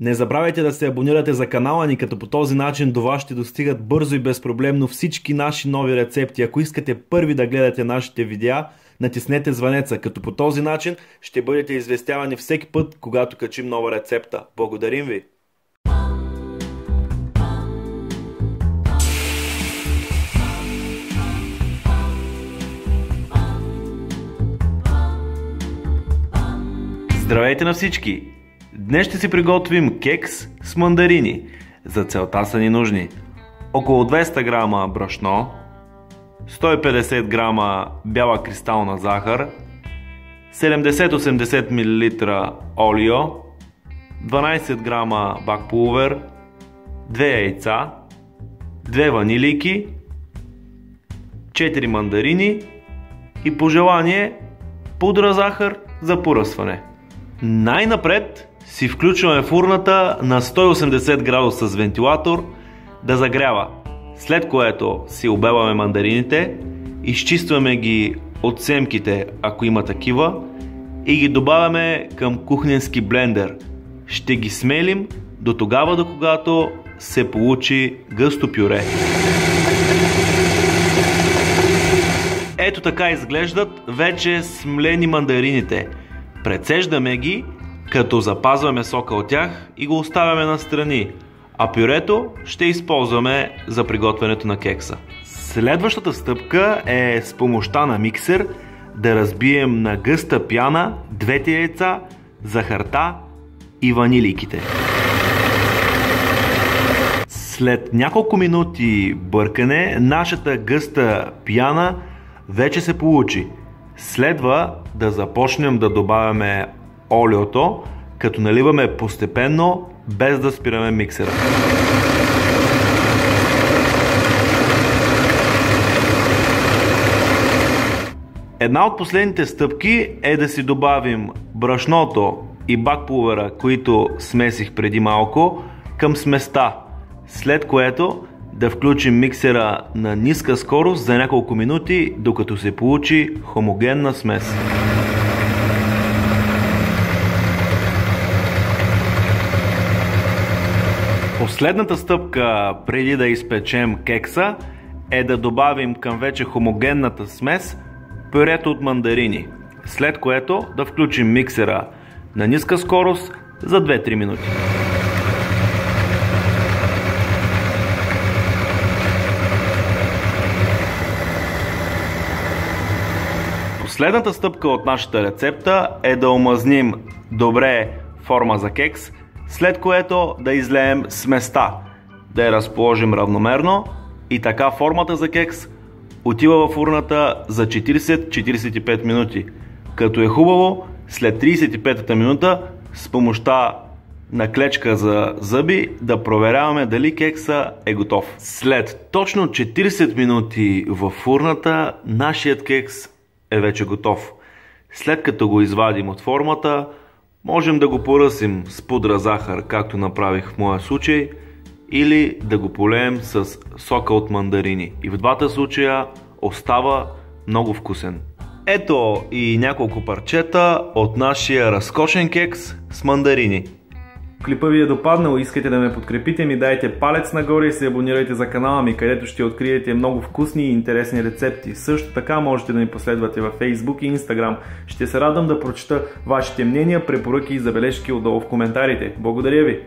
Не забравяйте да се абонирате за канала ни, като по този начин до вас ще достигат бързо и безпроблемно всички наши нови рецепти. Ако искате първи да гледате нашите видеа, натиснете звънеца, като по този начин ще бъдете известявани всеки път, когато качим нова рецепта. Благодарим ви! Здравейте на всички! Днес ще си приготвим кекс с мандарини. За целта са ни нужни около 200 грама брашно, 150 грама бяла кристална захар, 70-80 мл олио, 12 грама бак пулвер, 2 яйца, 2 ванилийки, 4 мандарини и по желание пудра захар за поръсване. Най-напред си включваме фурната на 180 градуса с вентилатор да загрява, след което си обеваме мандарините, изчистваме ги от семките, ако има такива, и ги добавяме към кухненски блендер. Ще ги смелим до тогава, до когато се получи гъсто пюре. Ето така изглеждат вече смлени мандарините. Прецеждаме ги, като запазваме сока от тях и го оставяме настрани, а пюрето ще използваме за приготвянето на кекса. Следващата стъпка е с помощта на миксер да разбием на гъста пяна двете яйца, захарта и ванилийките. След няколко минути бъркане, нашата гъста пяна вече се получи. Следва да започнем да добавяме олиото, като наливаме постепенно, без да спираме миксера. Една от последните стъпки е да си добавим брашното и бак пулвера, които смесих преди малко, към сместа, след което да включим миксера на ниска скорост за няколко минути, докато се получи хомогенна смес. Последната стъпка преди да изпечем кекса е да добавим към вече хомогенната смес пюрето от мандарини, след което да включим миксера на ниска скорост за 2-3 минути. Последната стъпка от нашата рецепта е да омазним добре форма за кекс, след което да излеем сместа, да я разположим равномерно и така формата за кекс отива във фурната за 40-45 минути, като е хубаво след 35-та минута с помощта на клечка за зъби да проверяваме дали кекса е готов. След точно 40 минути във фурната нашият кекс е вече готов. След като го извадим от формата, можем да го поръсим с пудра захар, както направих в моя случай, или да го полеем с сока от мандарини. И в двата случая остава много вкусен. Ето и няколко парчета от нашия разкошен кекс с мандарини. Клипа ви е допаднал, искате да ме подкрепите, ми дайте палец нагоре и се абонирайте за канала ми, където ще откриете много вкусни и интересни рецепти. Също така можете да ми последвате във Facebook и Instagram. Ще се радвам да прочета вашите мнения, препоръки и забележки отдолу в коментарите. Благодаря ви!